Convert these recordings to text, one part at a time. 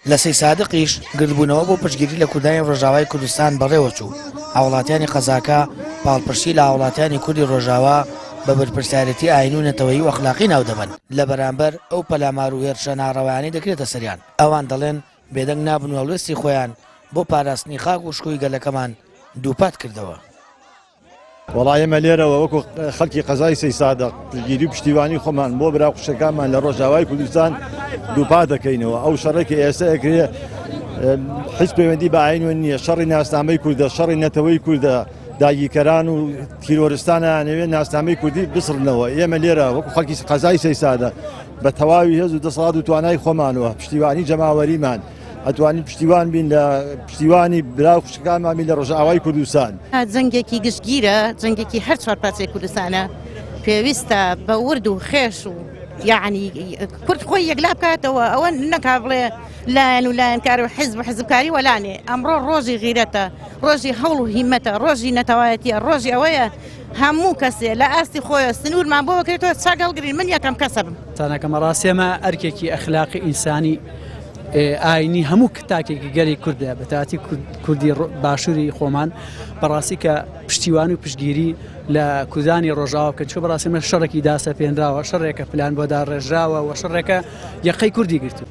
لە سەی سادقیش گردبوونەوە بۆ پشتگیری لە کوردانی ڕۆژاوای کوردستان بەڕێوەچوو. هاوڵاتیانی قەزاکە پاڵپرسی لە هاوڵاتیانی کوردی ڕۆژاوا بە بەرپرسیارەتی ئاینی و نەتەوەیی و ئەخلاقی ناودەبن لە بەرامبەر ئەو پەلامار و هێرشە ناڕەوایانەی دەکرێتە سەریان. ئەوان دەڵێن بێدەنگ نابن و هەڵوێستی خۆیان بۆ پاراستنی خاک و شکۆی گەلەکەمان دووپات کردەوە. وەڵای ئێمە لێرەوە وەکو خەڵکی قەزای سەی سادق پشتگیری و پشتیوانی خۆمان بۆ براقوشەکانمان لە ڕۆژاوای کوردستان دووپات دەکەینەوە. ئەو شەڕێکی ئێستا ئەکرێ هیچ پەیوەندی بە ئاین نییە. شەڕی ناسنامەی کوردە، شەڕی نەتەوەی کوردە، داگیرکەران و تیرۆرستانیانەوێت ناسنامەی کوردی بسڕنەوە. ئێمە لێرە وەکو خەڵکی قەزای سەی سادە بە تەواوی هێز و دەسەڵات و توانای خۆمانەوە پشتیوانی جەماوەریمان ئەتوانین پشتیوان بین لە پشتیوانی براقوشەکانمان بین لە ڕۆژاوای کوردستان. جەنگێکی گشتگیرە، جەنگێکی هەر چوار پارچەی کوردستانە پێویستە بە ورد و خێش و یعنی کورد خۆی یەکلا بکاتەوە. ئەوە نەکا بڵێ لایەن و لایەنکاری و حیزب و حیزبکاری وەلانێ. ئەمڕۆ ڕۆژی غیرەتە، ڕۆژی هەوڵ و هیمەتە، ڕۆژی نەتەوایەتیە، ڕۆژی ئەوەیە هەموو کەسێ لە ئاستی خۆیە سنوورمان بۆ بکرێتەوە چاگەڵگرین. من یەکەم کەسە بم. تانەکەمە ڕاستێمە ئەرکێکی ئەخلاقی ئینسانی ئاینی هەموو کتاکێکی گەلی کوردە بە تاتی کوردی باشووری خۆمان بەڕاستی کە پشتیوان و پشتگیری لە کوردانی ڕۆژاوا بکەن. چۆ بەڕاستیمە شەڕێکی داسە پێنراوە، شەڕێکە پلان بۆدا ڕێژراوە و شەڕێکە یەقەی کوردی گرتو.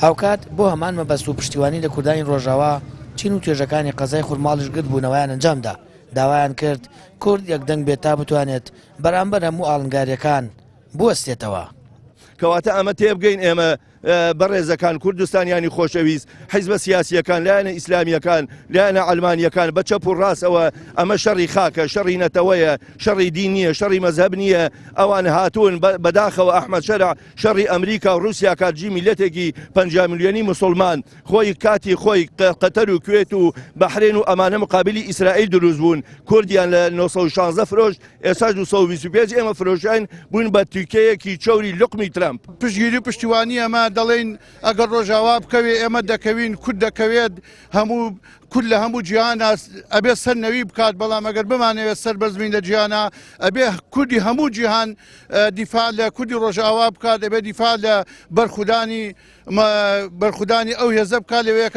هاوکات بۆ هەمان مەبەست و پشتیوانی لە کوردانی ڕۆژاوا چین و توێژەکانی قەزای خورماڵیش گرت بوونەوەیان ئەنجامدا. داوایان کرد کورد یەکدەنگ بێت تا بتوانێت بەرامبەر هەموو ئاڵنگاریەکان بوەستێتەوە. کەواتە ئەمە تێبگەین ئێمە بەڕێزەکان کوردستانیانی خۆشەویست حیزبە سیاسیەکان لایەنە ئیسلامیەکان لایەنە ئەلمانیەکان بە چەپ و ڕاستەوە ئەمە شەڕی خاکە، شەڕی نەتەوەیە، شەڕی دین نییە، شەڕی مەزهەب نییە. ئەوان هاتوون بەداخەوە ئەحمەد شەرع شەڕی ئەمریکا و رووسیا کاتژی میلەتێکی 5 میلیۆنی مسلمان خۆی کاتی خۆی قەتەر و کوێت و بەحرێن و ئەمانە مقابلی ئیسرائیل دروست بوون. کوردیان لە 916 فرۆش، ئێستا 225 ئێمە فرۆشین بوون بە تورکیەیەکی چۆری لقمی ترامپ. پشتگیری و پشتیوانی ئەمە دەڵێن ئەگەر ڕۆژاوا بکەوێ ئێمە دەکەوین کورد دەکەوێت هەموو کورد لە هەموو جیهان ئەبێ سەرنەوی بکات. بەڵام ئەگەر بمانەوێت سەر بەزمین لە جیهانە ئەبێ کوردی هەموو جیهان دیفاع لە کوردی ڕۆژاوا بکات، ئەبێ دیفاع لە بەرخودانی ئەو هێزە بکات. لەوەیە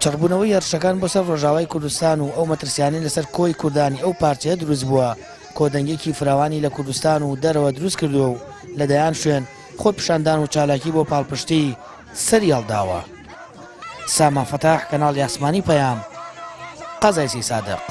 چڕبوونەوەی هێرشەکان بۆ سەر ڕۆژاوای کوردستان و ئەو مەترسیانی لەسەر کۆی کوردانی ئەو پارچەیە دروست بووە. کۆدەنگێکی فراوانی لە کوردستان و دەرەوە دروست کردووە و لەدایان شوێن خۆ پیشاندان و چالاکی بۆ پاڵپشتی سەری هەڵداوە. سامان فەتاح، کەناڵی ئاسمانی پەیام، قەزای سەی سادق.